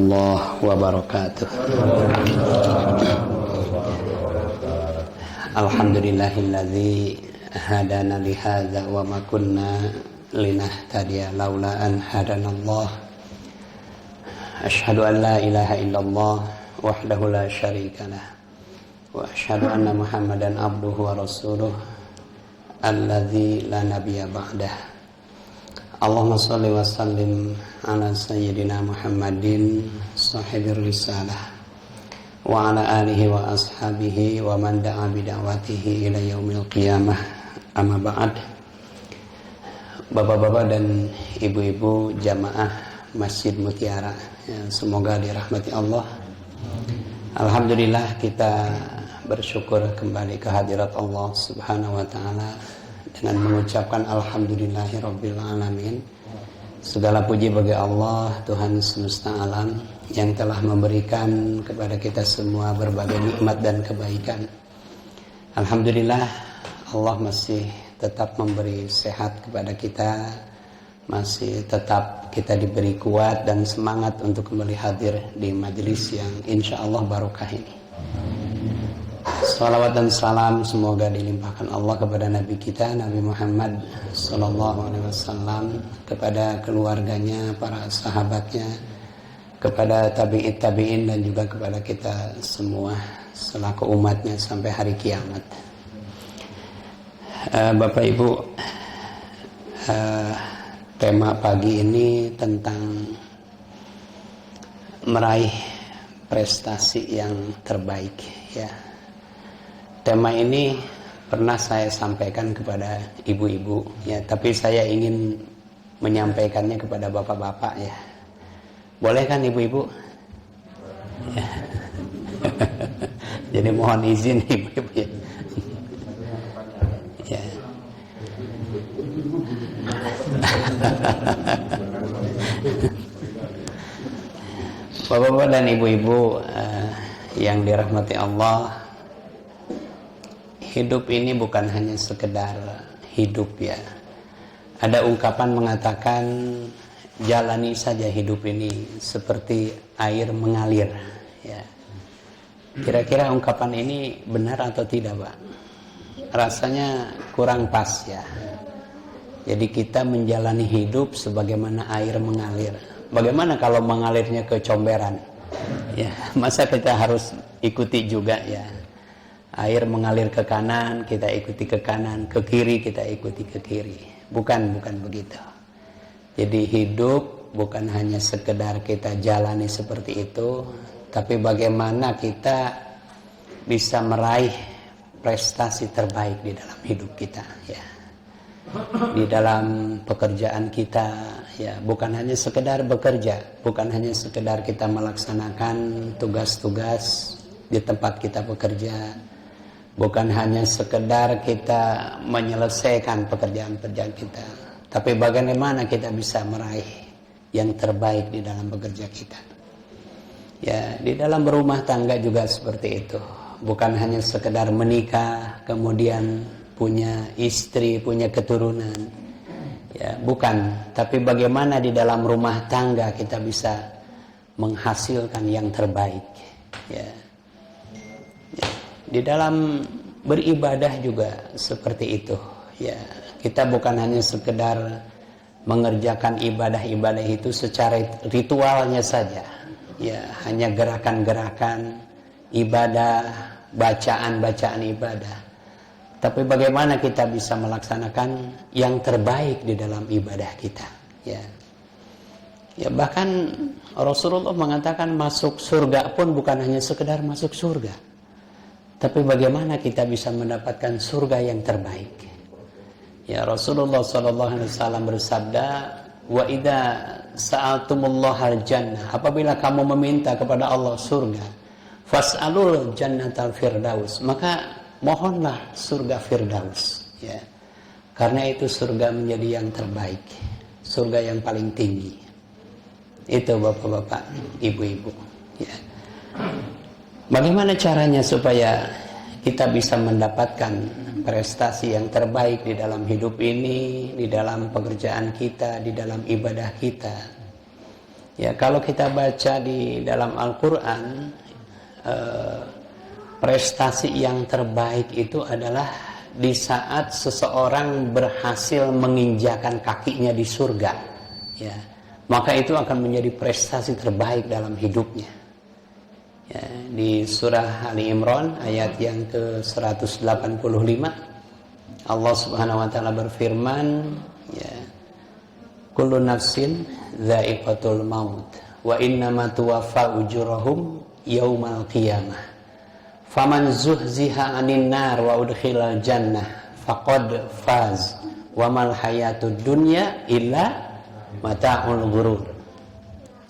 warahmatullahi wabarakatuh. Alhamdulillahilladzi hadana li hadza wa ma kunna linahtadiya laula an hadanallah. Asyhadu an la ilaha illallah wahdahu la syarikalah wa asyhadu anna Muhammadan abduhu wa rasuluh alladzi la nabiyya ba'dah. Allahumma salli wa sallim ala sayyidina Muhammadin sahibir risalah wa ala alihi wa ashabihi wa man da'a bida'watihi ila yaumil qiyamah. Amma ba'd. Bapak-bapak dan ibu-ibu jamaah Masjid Mutiara yang semoga dirahmati Allah. Alhamdulillah kita bersyukur kembali ke hadirat Allah Subhanahu wa taala dengan mengucapkan alhamdulillahirabbil alamin. Segala puji bagi Allah Tuhan semesta alam yang telah memberikan kepada kita semua berbagai nikmat dan kebaikan. Alhamdulillah Allah masih tetap memberi sehat kepada kita, masih tetap kita diberi kuat dan semangat untuk kembali hadir di majelis yang insya Allah barokah ini. Salawat dan salam semoga dilimpahkan Allah kepada Nabi kita Nabi Muhammad sallallahu alaihi wasallam, kepada keluarganya, para sahabatnya, kepada tabi'in dan juga kepada kita semua selaku umatnya sampai hari kiamat. Bapak Ibu, tema pagi ini tentang meraih prestasi yang terbaik, ya. Tema ini pernah saya sampaikan kepada ibu-ibu, ya, tapi saya ingin menyampaikannya kepada bapak-bapak, ya. Boleh kan ibu-ibu? Ya. Jadi mohon izin ibu-ibu, ya. Ya. Bapak-bapak dan ibu-ibu yang dirahmati Allah, hidup ini bukan hanya sekedar hidup, ya. Ada ungkapan mengatakan jalani saja hidup ini seperti air mengalir, ya. Kira-kira ungkapan ini benar atau tidak, Pak? Rasanya kurang pas, ya. Jadi kita menjalani hidup sebagaimana air mengalir. Bagaimana kalau mengalirnya ke comberan? Ya, masa kita harus ikuti juga, ya. Air mengalir ke kanan, kita ikuti ke kanan, ke kiri kita ikuti ke kiri. Bukan begitu. Jadi hidup bukan hanya sekedar kita jalani seperti itu, tapi bagaimana kita bisa meraih prestasi terbaik di dalam hidup kita, ya. Di dalam pekerjaan kita, ya, bukan hanya sekedar bekerja, bukan hanya sekedar kita melaksanakan tugas-tugas di tempat kita bekerja, bukan hanya sekedar kita menyelesaikan pekerjaan-pekerjaan kita, tapi bagaimana kita bisa meraih yang terbaik di dalam bekerja kita. Ya, di dalam berumah tangga juga seperti itu. Bukan hanya sekedar menikah, kemudian punya istri, punya keturunan. Ya, bukan. Tapi bagaimana di dalam rumah tangga kita bisa menghasilkan yang terbaik. Ya. Di dalam beribadah juga seperti itu, ya. Kita bukan hanya sekedar mengerjakan ibadah-ibadah itu secara ritualnya saja, ya, hanya gerakan-gerakan ibadah, bacaan-bacaan ibadah. Tapi bagaimana kita bisa melaksanakan yang terbaik di dalam ibadah kita, ya. Ya, bahkan Rasulullah mengatakan masuk surga pun bukan hanya sekedar masuk surga, tapi bagaimana kita bisa mendapatkan surga yang terbaik. Ya, Rasulullah SAW bersabda, wa idza sa'altumullahal jannah, apabila kamu meminta kepada Allah surga, fas'alul jannatal firdaus, maka mohonlah surga firdaus, ya. Karena itu surga menjadi yang terbaik, surga yang paling tinggi. Itu bapak-bapak, ibu-ibu, ya. Bagaimana caranya supaya kita bisa mendapatkan prestasi yang terbaik di dalam hidup ini, di dalam pekerjaan kita, di dalam ibadah kita? Ya, kalau kita baca di dalam Al-Quran, prestasi yang terbaik itu adalah di saat seseorang berhasil menginjakan kakinya di surga, ya, maka itu akan menjadi prestasi terbaik dalam hidupnya. Ya, di surah Ali Imran ayat yang ke-185 Allah Subhanahu wa taala berfirman, ya, kullu nafsin dha'iqatul maut wa innama tuwaffa ujurahum yaumal qiyamah faman zuhziha 'anil nar wa udkhilal jannah faqad faz wa mal hayatud dunya illa mata'ul ghurur.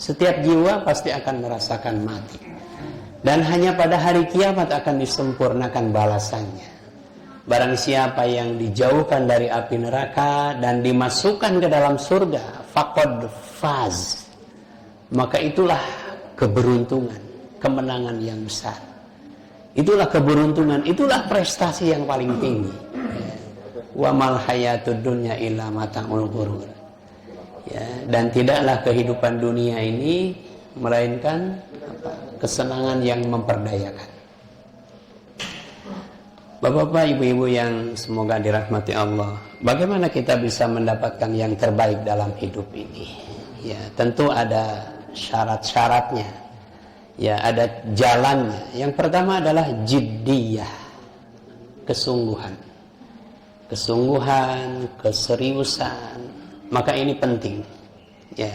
Setiap jiwa pasti akan merasakan mati, dan hanya pada hari kiamat akan disempurnakan balasannya. Barang siapa yang dijauhkan dari api neraka dan dimasukkan ke dalam surga, faqad faz, maka itulah keberuntungan, kemenangan yang besar. Itulah keberuntungan, itulah prestasi yang paling tinggi. Wa mal hayatud dunya illa mata'ul ghurur. Ya, dan tidaklah kehidupan dunia ini melainkan kesenangan yang memperdayakan. Bapak-bapak, ibu-ibu yang semoga dirahmati Allah, bagaimana kita bisa mendapatkan yang terbaik dalam hidup ini? Ya, tentu ada syarat-syaratnya. Ya, ada jalannya. Yang pertama adalah jiddiyah, kesungguhan. Kesungguhan, keseriusan. Maka ini penting. Ya.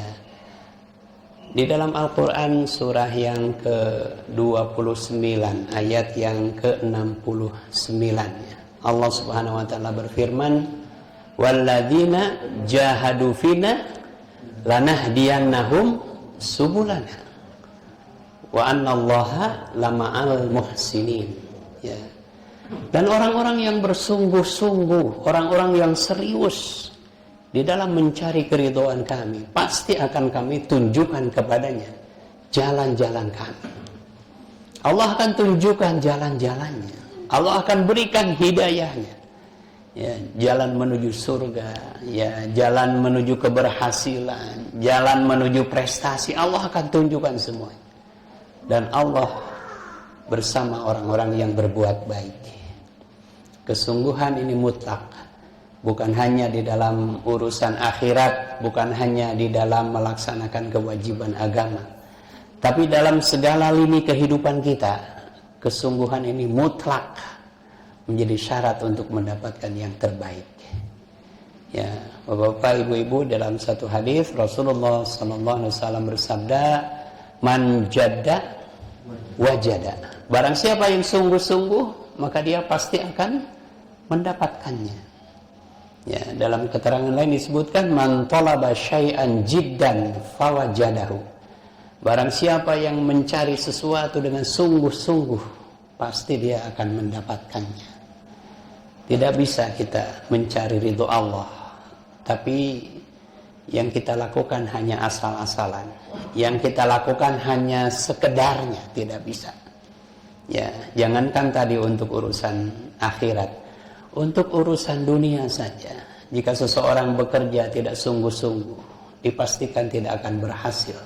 Di dalam Al-Quran surah yang ke-29 ayat yang ke-69, Allah Subhanahu wa taala berfirman, walladzina jahadu fina lanahdiyannahum subulana wa annallaha lama'al muhsinin. Ya. Dan orang-orang yang bersungguh-sungguh, orang-orang yang serius di dalam mencari keridhaan kami, pasti akan kami tunjukkan kepadanya jalan-jalan kami. Allah akan tunjukkan jalan-jalannya. Allah akan berikan hidayahnya. Ya, jalan menuju surga, ya, jalan menuju keberhasilan, jalan menuju prestasi, Allah akan tunjukkan semuanya. Dan Allah bersama orang-orang yang berbuat baik. Kesungguhan ini mutlak. Bukan hanya di dalam urusan akhirat, bukan hanya di dalam melaksanakan kewajiban agama, tapi dalam segala lini kehidupan kita, kesungguhan ini mutlak menjadi syarat untuk mendapatkan yang terbaik. Ya, Bapak, Ibu-ibu, dalam satu hadis Rasulullah SAW bersabda, man jadda wajada. Barang siapa yang sungguh-sungguh, maka dia pasti akan mendapatkannya. Ya, dalam keterangan lain disebutkan man talaba syai'an jiddan fawajadahu. Barang siapa yang mencari sesuatu dengan sungguh-sungguh, pasti dia akan mendapatkannya. Tidak bisa kita mencari ridho Allah, tapi yang kita lakukan hanya asal-asalan. Yang kita lakukan hanya sekedarnya, tidak bisa. Ya, jangankan tadi untuk urusan akhirat, untuk urusan dunia saja, jika seseorang bekerja tidak sungguh-sungguh, dipastikan tidak akan berhasil.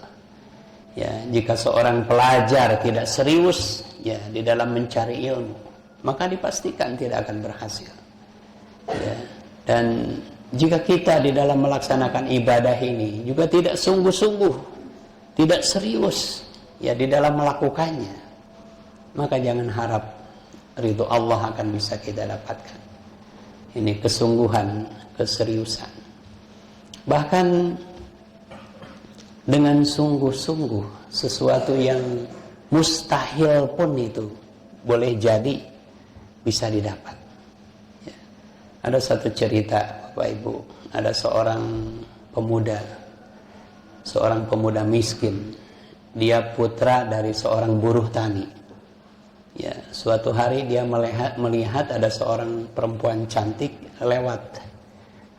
Ya, jika seorang pelajar tidak serius, ya, di dalam mencari ilmu, maka dipastikan tidak akan berhasil. Ya, dan jika kita di dalam melaksanakan ibadah ini juga tidak sungguh-sungguh, tidak serius, ya, di dalam melakukannya, maka jangan harap ridho Allah akan bisa kita dapatkan. Ini kesungguhan, keseriusan. Bahkan dengan sungguh-sungguh, sesuatu yang mustahil pun itu boleh jadi bisa didapat. Ya. Ada satu cerita, Bapak Ibu, ada seorang pemuda miskin. Dia putra dari seorang buruh tani. Ya, suatu hari dia melihat ada seorang perempuan cantik lewat,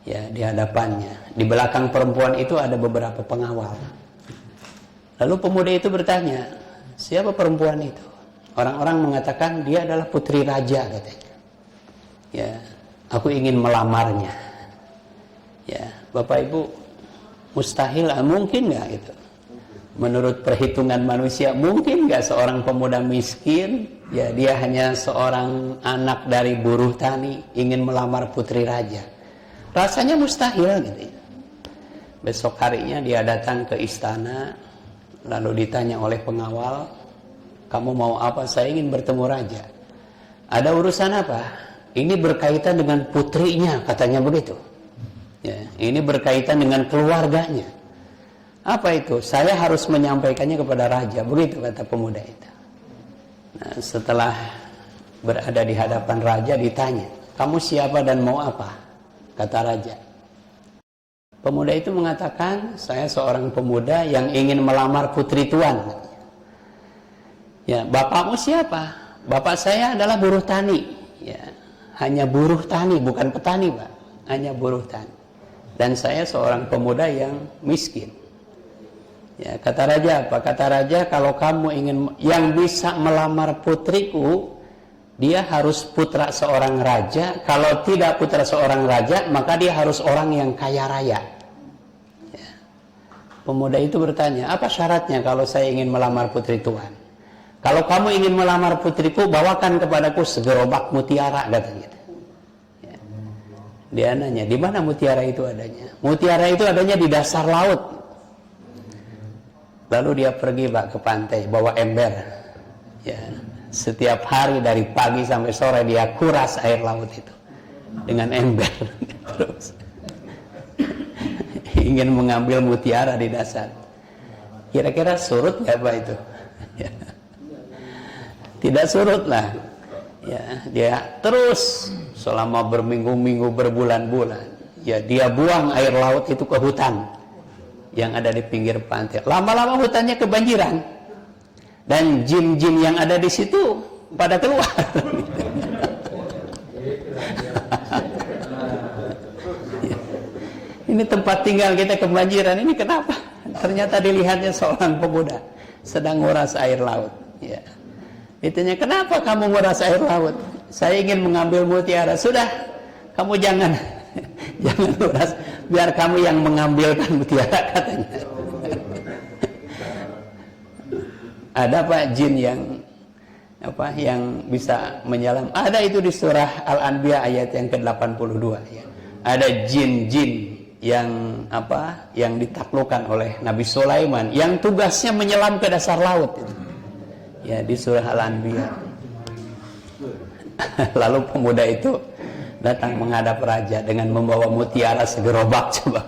ya, di hadapannya. Di belakang perempuan itu ada beberapa pengawal. Lalu pemuda itu bertanya, siapa perempuan itu? Orang-orang mengatakan dia adalah putri raja, katanya. Ya, aku ingin melamarnya. Ya, Bapak Ibu, mustahil, mungkin nggak itu? menurut perhitungan manusia, mungkin nggak seorang pemuda miskin, ya dia hanya seorang anak dari buruh tani ingin melamar putri raja? Rasanya mustahil gitu ya. Besok harinya dia datang ke istana, lalu ditanya oleh pengawal, kamu mau apa? Saya ingin bertemu raja. Ada urusan apa? Ini berkaitan dengan putrinya, katanya begitu. Ya, ini berkaitan dengan keluarganya. Apa itu? Saya harus menyampaikannya kepada raja. Begitu kata pemuda itu. Nah, setelah berada di hadapan raja ditanya, kamu siapa dan mau apa? Kata raja. Pemuda itu mengatakan, saya seorang pemuda yang ingin melamar putri tuan. Ya, bapakmu siapa? Bapak saya adalah buruh tani. Ya, hanya buruh tani, bukan petani, Pak. Hanya buruh tani. Dan saya seorang pemuda yang miskin. Ya, kata raja apa? Kata raja, kalau kamu ingin yang bisa melamar putriku, dia harus putra seorang raja. Kalau tidak putra seorang raja, maka dia harus orang yang kaya raya. Ya. Pemuda itu bertanya, apa syaratnya kalau saya ingin melamar putri tuan? Kalau kamu ingin melamar putriku, bawakan kepadaku segerobak mutiara, katanya. Ya. Dia nanya, di mana mutiara itu adanya? Mutiara itu adanya di dasar laut. Lalu dia pergi, Pak, ke pantai, bawa ember. Ya, setiap hari dari pagi sampai sore dia kuras air laut itu dengan ember. Terus ingin mengambil mutiara di dasar. Kira-kira surut nggak, Pak, itu? Ya. Tidak surut lah. Ya, dia terus selama berminggu-minggu, berbulan-bulan. Ya, dia buang air laut itu ke hutan yang ada di pinggir pantai. Lama-lama hutannya kebanjiran dan jin-jin yang ada di situ pada keluar. Ini tempat tinggal kita kebanjiran, ini kenapa? Ternyata dilihatnya seorang pemuda sedang nguras air laut. Ya. Ditanya, kenapa kamu nguras air laut? Saya ingin mengambil mutiara. Sudah, kamu jangan nguras, biar kamu yang mengambilkan mutiara, katanya. Ada, Pak, jin yang bisa menyelam. Ada itu di surah Al-Anbiya ayat yang ke-82 ya. Ada jin-jin yang ditaklukkan oleh Nabi Sulaiman yang tugasnya menyelam ke dasar laut itu. Ya, di surah Al-Anbiya. Lalu pemuda itu datang menghadap raja dengan membawa mutiara segerobak, coba.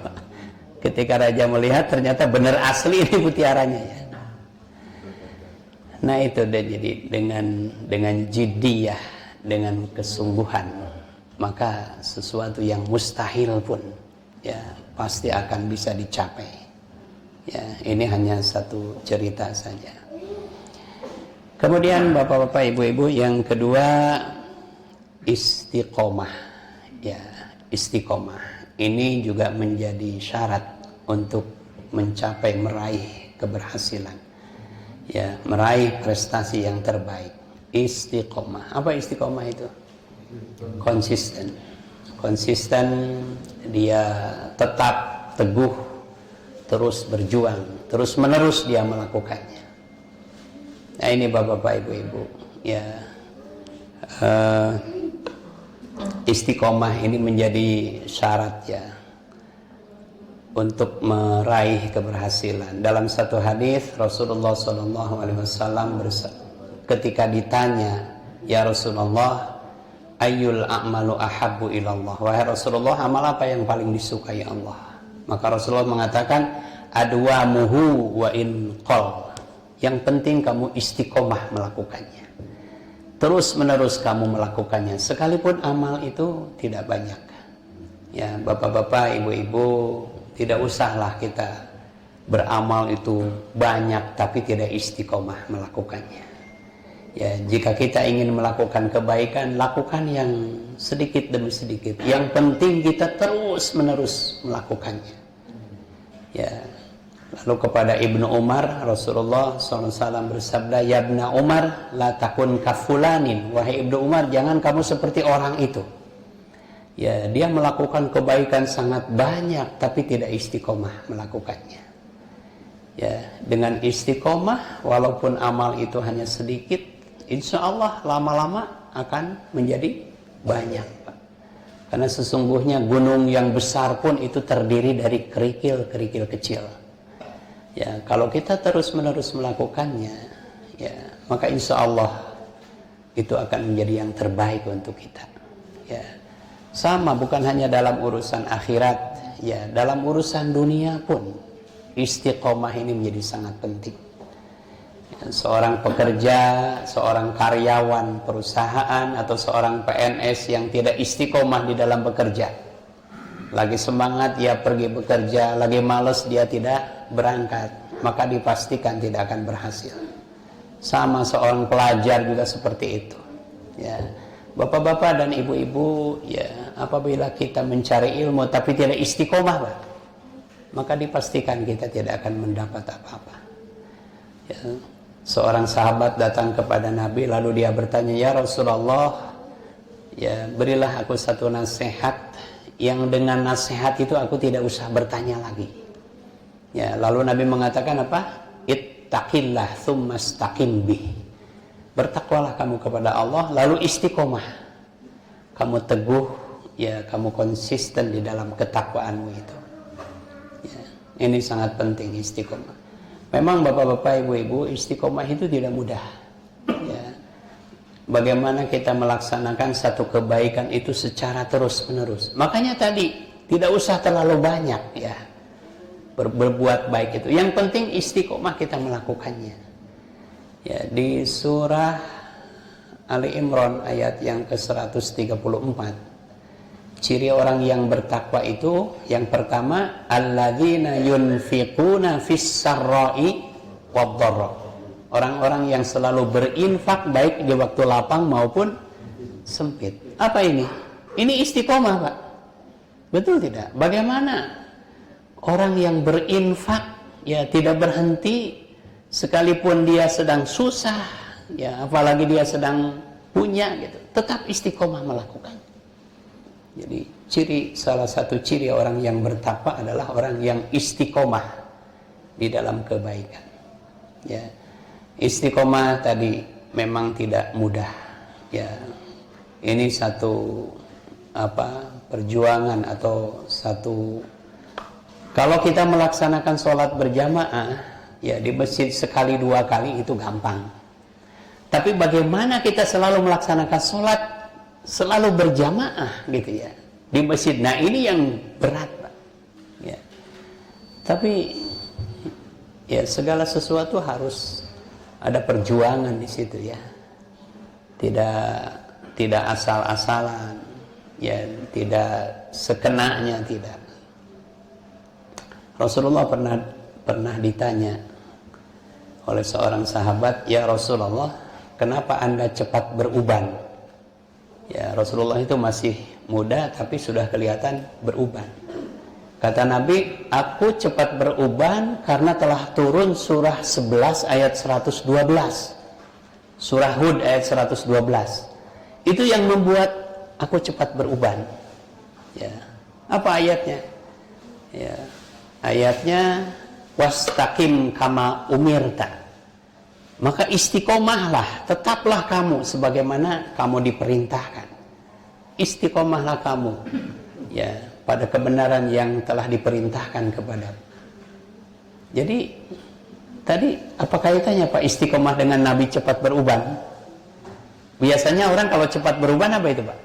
Ketika raja melihat, ternyata benar asli ini mutiaranya ya. Nah, itu deh, jadi dengan jiddiyah, dengan kesungguhan, maka sesuatu yang mustahil pun ya pasti akan bisa dicapai. Ya, ini hanya satu cerita saja. Kemudian Bapak-bapak, Ibu-ibu, yang kedua, istiqomah. Ya, istiqomah ini juga menjadi syarat untuk mencapai, meraih keberhasilan. Ya, meraih prestasi yang terbaik. Istiqomah. Apa istiqomah itu? Konsisten. Konsisten, dia tetap teguh, terus berjuang, terus menerus dia melakukannya. Nah, ini Bapak-bapak, Ibu-ibu, ya, istiqomah ini menjadi syarat ya untuk meraih keberhasilan. Dalam satu hadis Rasulullah SAW ketika ditanya, ya Rasulullah, ayyul a'malu ahabbu ilallah, wahai Rasulullah, amal apa yang paling disukai Allah? Maka Rasulullah mengatakan, adwamuhu wa in qall, yang penting kamu istiqomah melakukannya, terus menerus kamu melakukannya, sekalipun amal itu tidak banyak. Ya, bapak-bapak, ibu-ibu, tidak usahlah kita beramal itu banyak tapi tidak istiqomah melakukannya. Ya, jika kita ingin melakukan kebaikan, lakukan yang sedikit demi sedikit. Yang penting kita terus menerus melakukannya. Ya. Lalu kepada Ibnu Umar, Rasulullah SAW bersabda, ya Ibnu Umar, la takun kafulanin. Wahai Ibnu Umar, jangan kamu seperti orang itu. Ya, dia melakukan kebaikan sangat banyak tapi tidak istiqomah melakukannya. Ya, dengan istiqomah walaupun amal itu hanya sedikit, insya Allah lama-lama akan menjadi banyak, Pak. Karena sesungguhnya gunung yang besar pun itu terdiri dari kerikil-kerikil kecil. Ya, kalau kita terus-menerus melakukannya, ya, maka insya Allah itu akan menjadi yang terbaik untuk kita. Ya, sama bukan hanya dalam urusan akhirat, ya, dalam urusan dunia pun istiqomah ini menjadi sangat penting. Ya, seorang pekerja, seorang karyawan perusahaan atau seorang PNS yang tidak istiqomah di dalam bekerja, lagi semangat dia pergi bekerja, lagi males dia tidak berangkat, maka dipastikan tidak akan berhasil. Sama seorang pelajar juga seperti itu. Ya, bapak-bapak dan ibu-ibu, ya, apabila kita mencari ilmu tapi tidak istiqomah, Pak, maka dipastikan kita tidak akan mendapat apa-apa. Ya, seorang sahabat datang kepada Nabi lalu dia bertanya, ya Rasulullah, ya, berilah aku satu nasihat yang dengan nasihat itu aku tidak usah bertanya lagi. Ya, lalu Nabi mengatakan apa? Ittaqillah tsumma istaqim bih. Bertakwalah kamu kepada Allah lalu istiqomah. Kamu teguh, ya, kamu konsisten di dalam ketakwaanmu itu. Ya, ini sangat penting istiqomah. Memang bapak-bapak, ibu-ibu, istiqomah itu tidak mudah. Ya. Bagaimana kita melaksanakan satu kebaikan itu secara terus-menerus. Makanya tadi tidak usah terlalu banyak, ya, berbuat baik itu. Yang penting istiqomah kita melakukannya. Ya, di surah Ali Imran ayat yang ke-134, ciri orang yang bertakwa itu yang pertama, alladzina yunfiquna fis sarra'i wad-dharra. Orang-orang yang selalu berinfak baik di waktu lapang maupun sempit. Apa ini? Ini istiqomah, Pak. Betul tidak? Bagaimana orang yang berinfak, ya, tidak berhenti sekalipun dia sedang susah, ya, apalagi dia sedang punya gitu, tetap istiqomah melakukan. Jadi salah satu ciri orang yang bertakwa adalah orang yang istiqomah di dalam kebaikan. Ya. Istiqomah tadi memang tidak mudah. Ya. Ini satu perjuangan atau satu, kalau kita melaksanakan sholat berjamaah, ya, di masjid sekali dua kali itu gampang. Tapi bagaimana kita selalu melaksanakan sholat selalu berjamaah gitu, ya, di masjid. Nah, ini yang berat, Pak. Ya. Tapi ya, segala sesuatu harus ada perjuangan di situ, ya. Tidak asal-asalan, ya, tidak sekenanya, tidak. Rasulullah pernah ditanya oleh seorang sahabat, ya Rasulullah, kenapa Anda cepat beruban? Ya, Rasulullah itu masih muda tapi sudah kelihatan beruban. Kata Nabi, aku cepat beruban karena telah turun surah 11 ayat 112. Surah Hud ayat 112. Itu yang membuat aku cepat beruban. Ya. Apa ayatnya? Ya. Ayatnya, wastaqim kama umirta. Maka istiqomahlah, tetaplah kamu sebagaimana kamu diperintahkan. Istiqomahlah kamu, ya, pada kebenaran yang telah diperintahkan kepadamu. Jadi tadi apa kaitannya Pak istiqomah dengan Nabi cepat beruban? Biasanya orang kalau cepat beruban apa itu, Pak?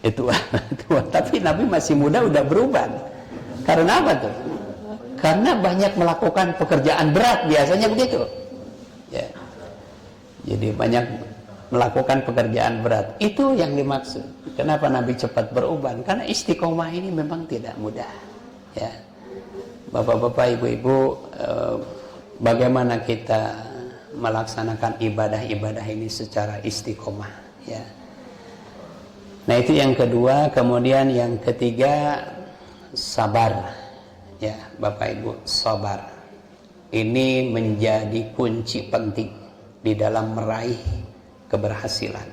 Itu. Tapi Nabi masih muda udah beruban. Karena apa tuh? Karena banyak melakukan pekerjaan berat, biasanya begitu. Ya. Jadi banyak melakukan pekerjaan berat. Itu yang dimaksud. Kenapa Nabi cepat beruban? Karena istiqomah ini memang tidak mudah. Ya. Bapak-bapak, ibu-ibu, bagaimana kita melaksanakan ibadah-ibadah ini secara istiqomah, ya. Nah, itu yang kedua. Kemudian yang ketiga, sabar. Ya, Bapak Ibu, sabar. Ini menjadi kunci penting di dalam meraih keberhasilan.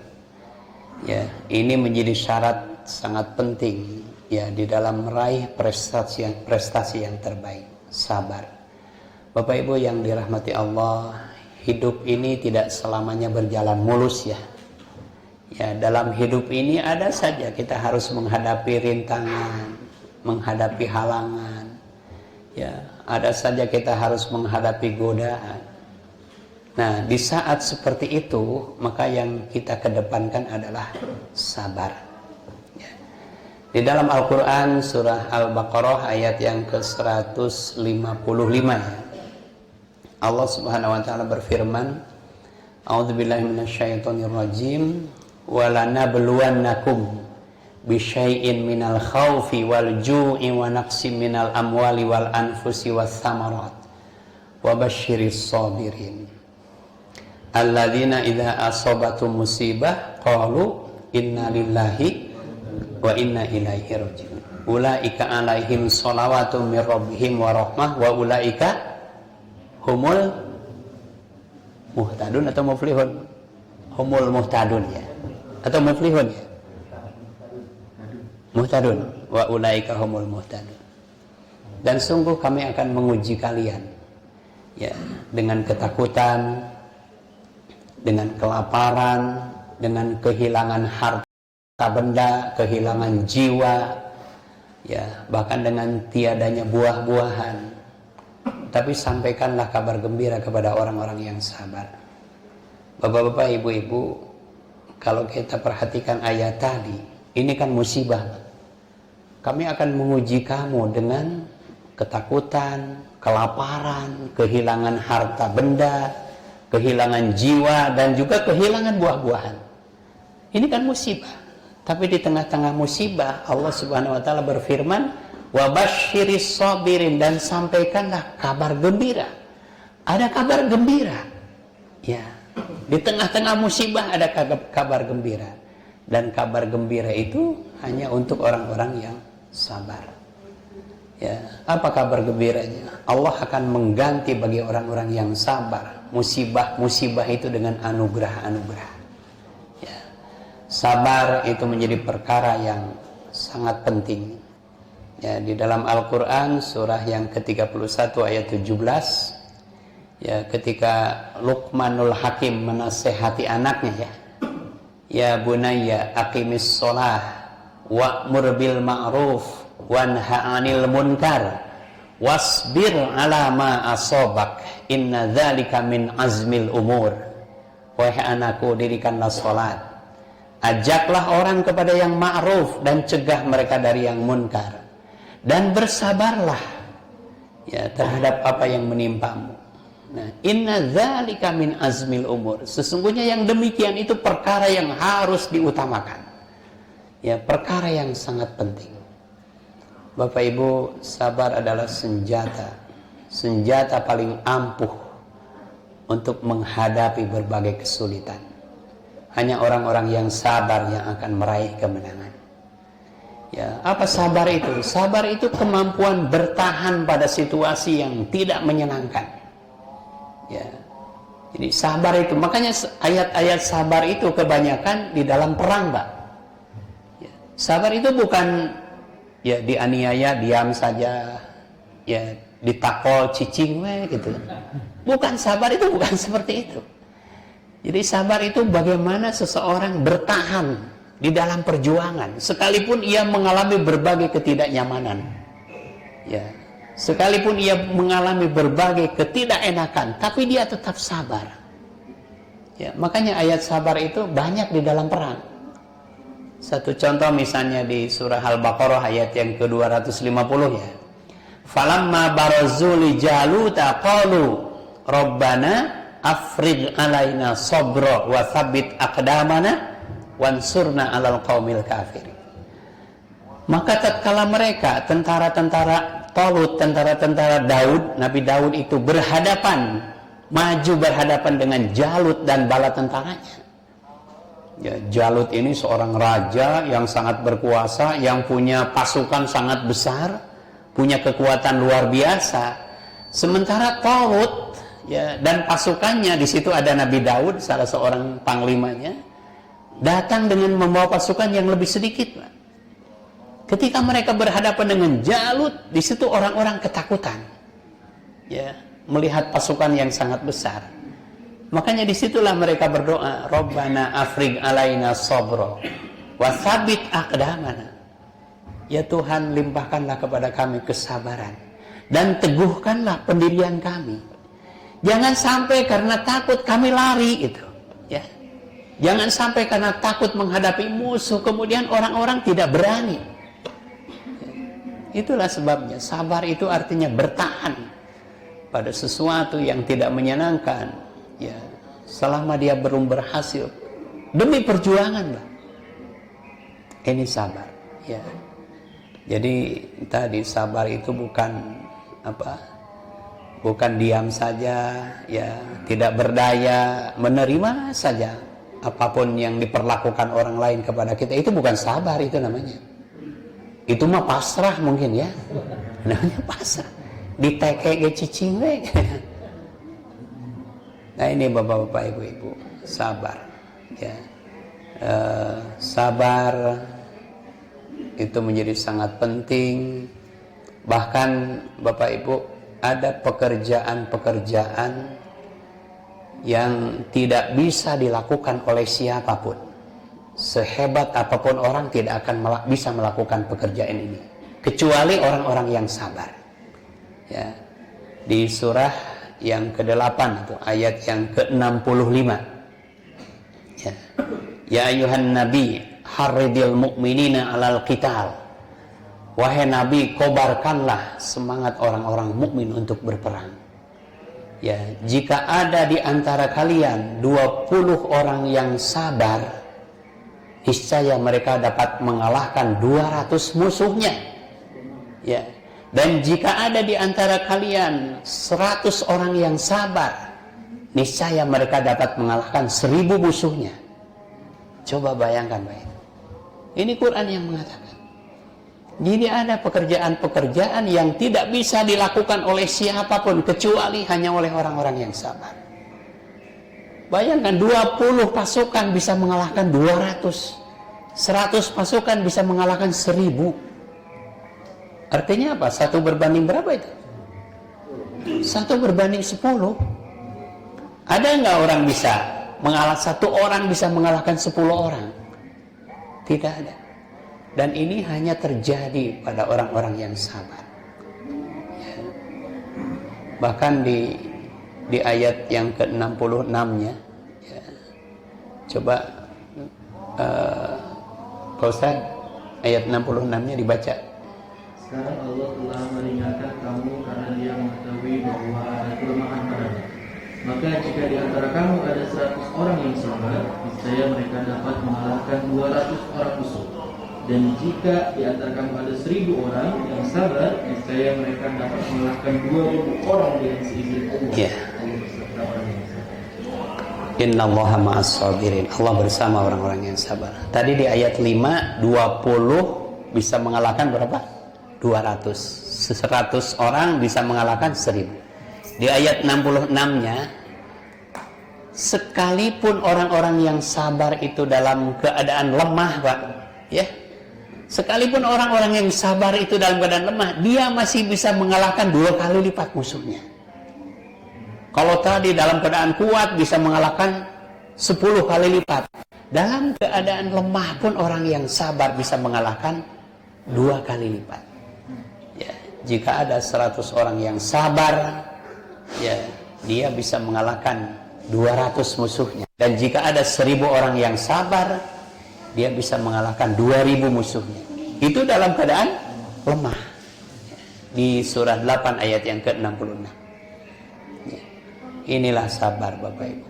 Ya, ini menjadi syarat sangat penting, ya, di dalam meraih prestasi yang terbaik. Sabar. Bapak Ibu yang dirahmati Allah, hidup ini tidak selamanya berjalan mulus ya. Ya, dalam hidup ini ada saja kita harus menghadapi rintangan, menghadapi halangan. Ya, ada saja kita harus menghadapi godaan. Nah, di saat seperti itu, maka yang kita kedepankan adalah sabar. Ya. Di dalam Al-Quran, surah Al-Baqarah ayat yang ke-155 ya. Allah Subhanahu wa Ta'ala berfirman, A'udzubillahi minasyaitonirrajim, walanabluwannakum bisyai'in minal khawfi wal ju'i wa naqsim minal amwali wal anfusi was samarat wa basyiris sabirin alladzina idza asabatum musibah qalu inna lillahi wa inna ilaihi raji'un ulaika alaihim shalawatun mir rabbihim wa rahmah wa ulaika humul muhtadun atau muflihun, humul muhtadun ya, atau muflihun ya, muhtadun, wa ulaika humul muhtadun. Dan sungguh kami akan menguji kalian ya, dengan ketakutan, dengan kelaparan, dengan kehilangan harta benda, kehilangan jiwa ya, bahkan dengan tiadanya buah-buahan. Tapi sampaikanlah kabar gembira kepada orang-orang yang sabar. Bapak-bapak, ibu-ibu, kalau kita perhatikan ayat tadi, ini kan musibah. Kami akan menguji kamu dengan ketakutan, kelaparan, kehilangan harta benda, kehilangan jiwa, dan juga kehilangan buah-buahan. Ini kan musibah. Tapi di tengah-tengah musibah, Allah Subhanahu wa Ta'ala berfirman, wa basyiris sabirin, dan sampaikanlah kabar gembira. Ada kabar gembira. Ya. Di tengah-tengah musibah ada kabar gembira. Dan kabar gembira itu hanya untuk orang-orang yang sabar. Ya, apa kabar gembiranya? Allah akan mengganti bagi orang-orang yang sabar musibah-musibah itu dengan anugerah-anugerah. Ya. Sabar itu menjadi perkara yang sangat penting. Ya, di dalam Al-Quran surah yang ke-31 ayat 17 ya, ketika Luqmanul Hakim menasehati anaknya ya, ya bunayya aqimis sholah wa'mur bil ma'ruf wanha 'anil munkar wasbir 'ala ma asabak inna dzalika min azmil umur. Wahai anakku, dirikanlah sholat, ajaklah orang kepada yang ma'ruf dan cegah mereka dari yang munkar, dan bersabarlah ya terhadap apa yang menimpamu. Nah, inna dzalika min azmil umur. Sesungguhnya yang demikian itu perkara yang harus diutamakan. Ya, perkara yang sangat penting. Bapak Ibu, sabar adalah senjata paling ampuh untuk menghadapi berbagai kesulitan. Hanya orang-orang yang sabar yang akan meraih kemenangan. Ya, apa sabar itu? Sabar itu kemampuan bertahan pada situasi yang tidak menyenangkan. Ya. Jadi sabar itu, makanya ayat-ayat sabar itu kebanyakan di dalam perang, Pak. Ya. Sabar itu bukan ya dianiaya diam saja, ya ditakol cicing gitu. Bukan, sabar itu bukan seperti itu. Jadi sabar itu bagaimana seseorang bertahan di dalam perjuangan, sekalipun ia mengalami berbagai ketidaknyamanan, ya, sekalipun ia mengalami berbagai ketidakenakan, tapi dia tetap sabar. Ya, makanya ayat sabar itu banyak di dalam perang. Satu contoh misalnya di surah Al-Baqarah ayat yang ke-250 ya. Falamma barazu li Jaluta qalu Rabbana afrig alaina sabra wa tsabbit aqdamana wansurna alal qaumil kafirin. Maka tatkala mereka tentara-tentara Talut, tentara-tentara Daud, Nabi Daud itu maju berhadapan dengan Jalut dan bala tentaranya. Ya, Jalut ini seorang raja yang sangat berkuasa, yang punya pasukan sangat besar, punya kekuatan luar biasa. Sementara Talut ya, dan pasukannya, di situ ada Nabi Daud, salah seorang panglimanya, datang dengan membawa pasukan yang lebih sedikit. Ketika mereka berhadapan dengan Jalut, di situ orang-orang ketakutan. Ya, melihat pasukan yang sangat besar. Makanya disitulah mereka berdoa, Rabbana afrig alaina sabra wa tsabbit aqdamana. Ya Tuhan, limpahkanlah kepada kami kesabaran dan teguhkanlah pendirian kami. Jangan sampai karena takut kami lari itu, ya. Jangan sampai karena takut menghadapi musuh kemudian orang-orang tidak berani. Itulah sebabnya sabar itu artinya bertahan pada sesuatu yang tidak menyenangkan, ya, selama dia belum berhasil demi perjuangan, Mbak. Ini sabar, ya. Jadi tadi sabar itu bukan bukan diam saja, ya, tidak berdaya, menerima saja apapun yang diperlakukan orang lain kepada kita. Itu bukan sabar, itu namanya. Itu mah pasrah mungkin, ya. Namanya pasrah. Diteke ge cicing we. Nah, ini Bapak-bapak, Ibu-ibu, sabar, ya. Sabar itu menjadi sangat penting. Bahkan Bapak Ibu, ada pekerjaan-pekerjaan yang tidak bisa dilakukan oleh siapapun. Sehebat apapun orang tidak akan bisa melakukan pekerjaan ini kecuali orang-orang yang sabar, ya. Di surah yang ke-8 itu ayat yang ke-65, ya. Ya ayuhan nabi harridil mu'minina alal qital. Wahai Nabi, kobarkanlah semangat orang-orang mukmin untuk berperang. Ya, jika ada di antara kalian 20 orang yang sabar, niscaya mereka dapat mengalahkan 200 musuhnya. Ya. Dan jika ada di antara kalian 100 orang yang sabar, niscaya mereka dapat mengalahkan 1000 musuhnya. Coba bayangkan, baik. Ini Quran yang mengatakan. Jadi ada pekerjaan-pekerjaan yang tidak bisa dilakukan oleh siapapun kecuali hanya oleh orang-orang yang sabar. Bayangkan 20 pasukan bisa mengalahkan 200. 100 pasukan bisa mengalahkan 1000. Artinya apa? 1 berbanding berapa itu? 1 berbanding 10. Ada nggak orang bisa mengalahkan 1 orang bisa mengalahkan 10 orang? Tidak ada. Dan ini hanya terjadi pada orang-orang yang sabar, ya. Bahkan di ayat yang ke-66-nya, ya. Coba Pak Ustaz, ayat 66-nya dibaca. Sekarang Allah telah meringankan kamu karena Dia mengetahui bahwa ada kelemahan padamu. Maka jika di antara kamu ada 100 orang yang sabar, niscaya mereka dapat mengalahkan 200 orang musuh. Dan jika di antara kamu ada 1000 orang yang sabar, niscaya mereka dapat mengalahkan 2000 orang dengan seizin Allah. Ya. Innallaha ma'as sabirin. Allah bersama orang-orang yang sabar. Tadi di ayat 5, 20 bisa mengalahkan berapa? 200. 100 orang bisa mengalahkan 1000. Di ayat 66-nya, sekalipun orang-orang yang sabar itu dalam keadaan lemah, Pak, ya. Sekalipun orang-orang yang sabar itu dalam keadaan lemah, dia masih bisa mengalahkan 2 kali lipat musuhnya. Kalau tadi dalam keadaan kuat bisa mengalahkan 10 kali lipat, dalam keadaan lemah pun orang yang sabar bisa mengalahkan 2 kali lipat. Ya, jika ada 100 orang yang sabar, ya, dia bisa mengalahkan 200 musuhnya. Dan jika ada 1000 orang yang sabar, dia bisa mengalahkan 2000 musuhnya. Itu dalam keadaan lemah. Di surah 8 ayat yang ke-66. Inilah sabar, Bapak Ibu.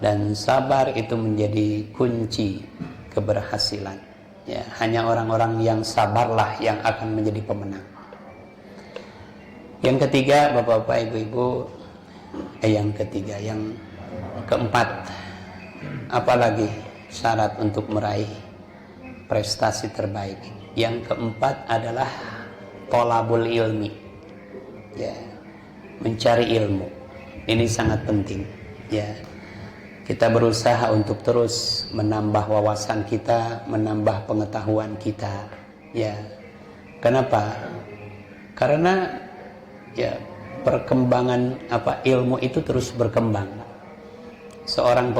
Dan sabar itu menjadi kunci keberhasilan. Ya, hanya orang-orang yang sabarlah yang akan menjadi pemenang. Yang ketiga, Bapak-bapak, Ibu-ibu, yang keempat, apalagi syarat untuk meraih prestasi terbaik. Yang keempat adalah thalabul ilmi, ya, mencari ilmu. Ini sangat penting, ya. Kita berusaha untuk terus menambah wawasan kita, menambah pengetahuan kita, ya. Kenapa? Karena ya perkembangan ilmu itu terus berkembang. Seorang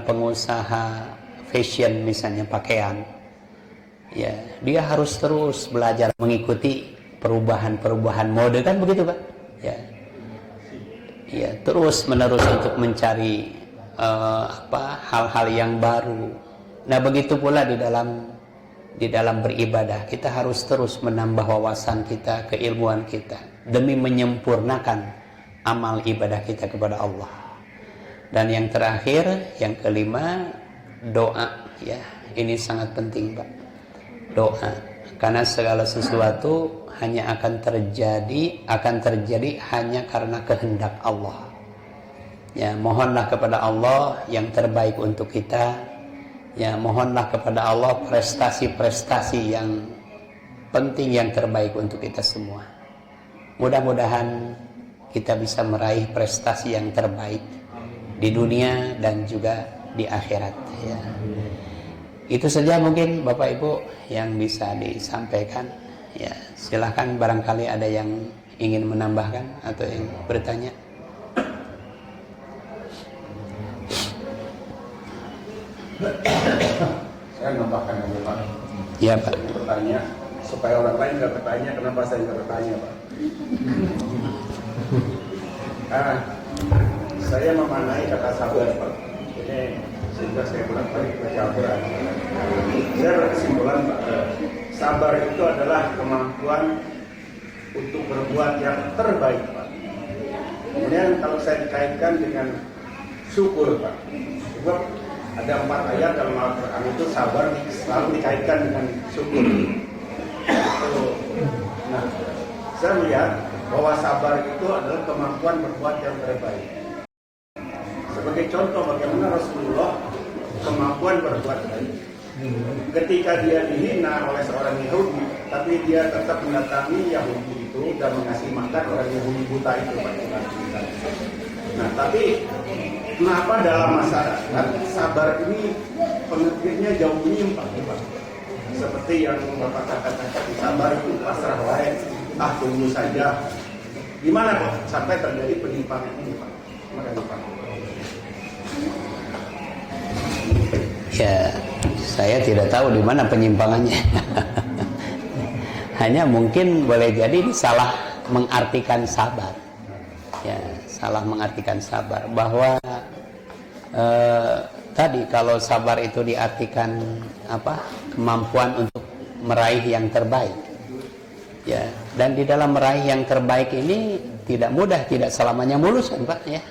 pengusaha fashion misalnya pakaian, ya dia harus terus belajar mengikuti perubahan mode, kan begitu Pak? Ya terus menerus untuk mencari hal-hal yang baru. Nah begitu pula di dalam beribadah, kita harus terus menambah wawasan kita, keilmuan kita, demi menyempurnakan amal ibadah kita kepada Allah. Dan yang terakhir, yang kelima, doa. Ya, ini sangat penting Pak. Doa, karena segala sesuatu hanya akan terjadi hanya karena kehendak Allah. Ya, mohonlah kepada Allah yang terbaik untuk kita. Ya, mohonlah kepada Allah prestasi-prestasi yang penting, yang terbaik untuk kita semua. Mudah-mudahan kita bisa meraih prestasi yang terbaik di dunia dan juga di akhirat. Ya. Itu saja mungkin Bapak Ibu yang bisa disampaikan. Ya, silakan barangkali ada yang ingin menambahkan atau yang bertanya. Saya nambahkan aja Pak. Ya Pak. Bertanya supaya orang lain nggak bertanya, kenapa saya nggak bertanya Pak? Saya memaknai kata sabar Pak. Ini sehingga saya bolak-balik baca Al-Quran. Saya berkesimpulan Pak, sabar itu adalah kemampuan untuk berbuat yang terbaik Pak. Kemudian kalau saya dikaitkan dengan syukur Pak, sebab ada 4 ayat dalam Al-Quran itu sabar selalu dikaitkan dengan syukur. Nah, saya melihat bahwa sabar itu adalah kemampuan berbuat yang terbaik. Sebagai contoh bagaimana Rasulullah kemampuan berbuat baik. Ketika dia dihina oleh seorang Yahudi, tapi dia tetap mendatangi Yahudi itu dan mengasih makan orang Yahudi buta itu. Nah, tapi kenapa dalam masyarakat sabar ini pengertiannya jauh menyimpang, Pak? Seperti yang Bapak katakan, sabar itu pasrah wae, tunggu saja. Gimana Pak sampai terjadi penyimpangan ini Pak? Terima kasih Pak. Ya, saya tidak tahu di mana penyimpangannya. Hanya mungkin boleh jadi salah mengartikan sabar. Ya, salah mengartikan sabar, bahwa tadi kalau sabar itu diartikan kemampuan untuk meraih yang terbaik. Ya, dan di dalam meraih yang terbaik ini tidak mudah, tidak selamanya mulus kan Pak ya.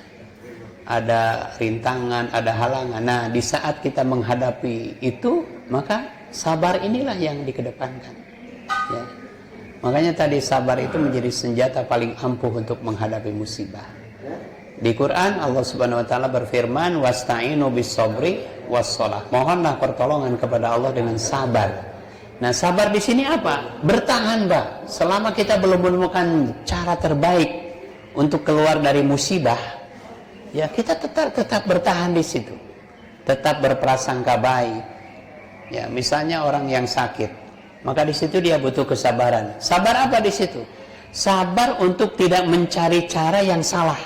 Ada rintangan, ada halangan. Nah, di saat kita menghadapi itu, maka sabar inilah yang dikedepankan. Ya. Makanya tadi sabar itu menjadi senjata paling ampuh untuk menghadapi musibah. Di Quran Allah Subhanahu wa taala berfirman, "Wasta'inu bis-sabri was-shalah." Mohonlah pertolongan kepada Allah dengan sabar. Nah, sabar di sini apa? Bertahan, Pak. Selama kita belum menemukan cara terbaik untuk keluar dari musibah, ya kita tetap bertahan di situ. Tetap berprasangka baik. Ya, misalnya orang yang sakit, maka di situ dia butuh kesabaran. Sabar apa di situ? Sabar untuk tidak mencari cara yang salah.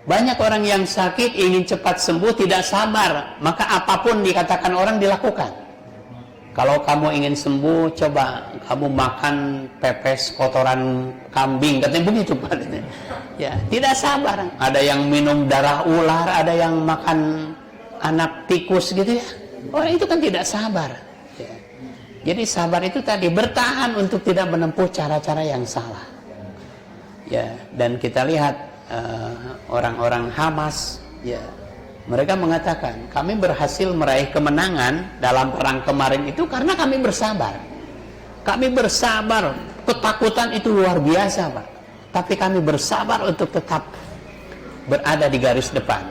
Banyak orang yang sakit ingin cepat sembuh, tidak sabar, maka apapun dikatakan orang dilakukan. Kalau kamu ingin sembuh, coba kamu makan pepes kotoran kambing, katanya begitu Pak. Ya, tidak sabar. Ada yang minum darah ular, ada yang makan anak tikus gitu ya. Oh, itu kan tidak sabar. Ya. Jadi sabar itu tadi bertahan untuk tidak menempuh cara-cara yang salah. Ya, dan kita lihat orang-orang Hamas, ya, mereka mengatakan kami berhasil meraih kemenangan dalam perang kemarin itu karena kami bersabar. Kami bersabar, ketakutan itu luar biasa Pak, tapi kami bersabar untuk tetap berada di garis depan.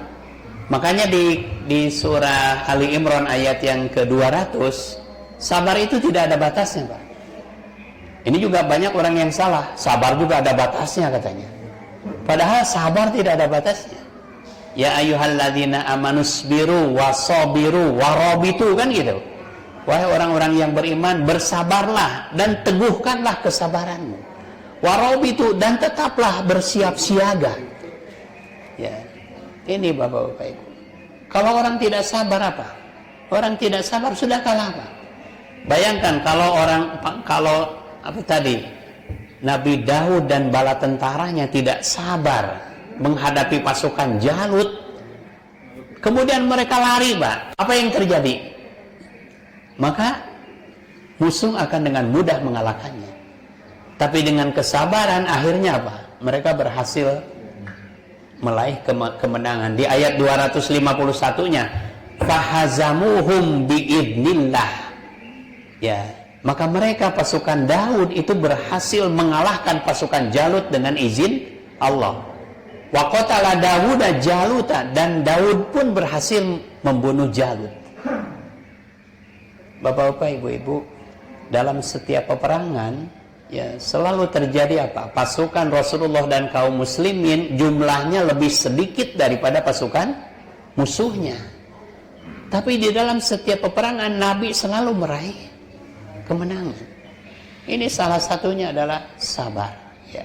Makanya di surah Ali Imran ayat yang ke-200, sabar itu tidak ada batasnya Pak. Ini juga banyak orang yang salah, sabar juga ada batasnya katanya. Padahal sabar tidak ada batasnya. Ya ayyuhalladzina amanusbiru wasabiru warabitu, kan gitu. Wahai orang-orang yang beriman, bersabarlah dan teguhkanlah kesabaranmu. Warabitu, dan tetaplah bersiap siaga. Ya, ini Bapak-bapak Ibu. Kalau orang tidak sabar apa? Orang tidak sabar sudah kalah apa? Bayangkan kalau apa tadi? Nabi Daud dan bala tentaranya tidak sabar menghadapi pasukan Jalut. Kemudian mereka lari, Pak. Apa yang terjadi? Maka musuh akan dengan mudah mengalahkannya. Tapi dengan kesabaran akhirnya apa? Mereka berhasil meraih kemenangan. Di ayat 251-nya, fahazamuhum biidnillah. Ya, maka mereka pasukan Daud itu berhasil mengalahkan pasukan Jalut dengan izin Allah. Wa qatala Dawuda Jaluta, dan Daud pun berhasil membunuh Jalut. Bapak-bapak, ibu-ibu, dalam setiap peperangan ya selalu terjadi apa? Pasukan Rasulullah dan kaum muslimin jumlahnya lebih sedikit daripada pasukan musuhnya. Tapi di dalam setiap peperangan Nabi selalu meraih kemenangan. Ini salah satunya adalah sabar, ya.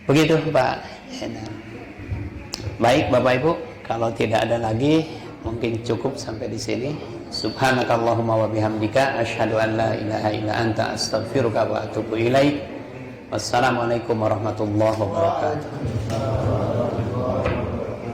Begitu Pak. Baik Bapak Ibu, kalau tidak ada lagi mungkin cukup sampai di sini. Subhanakallahumma wa bihamdika asyhadu an la ilaha illa anta astaghfiruka wa atubu ilaik. Wassalamualaikum warahmatullahi wabarakatuh.